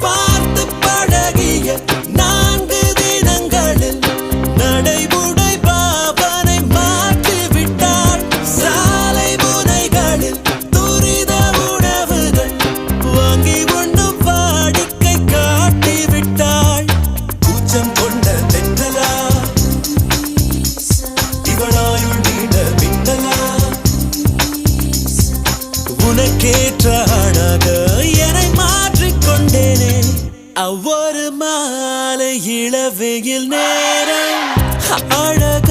பார்த்து பழகிய 4 தினங்களில் நடைமுறை பாவனை மாற்றிவிட்டாள். சாலை முனைகளில் துரித உணவுகள் வாங்கி உண்ணும் வாடிக்கை காட்டிவிட்டாள். கூச்சம் கொண்ட தென்றலா இவளாயுள் நீண்ட மின்னலா உனக்கேற்ற ஆணாக என்னை மாற்றிக்கொண்டேனே. ஒவ்வொரு மாலை இளவெயில் நேரம் அழக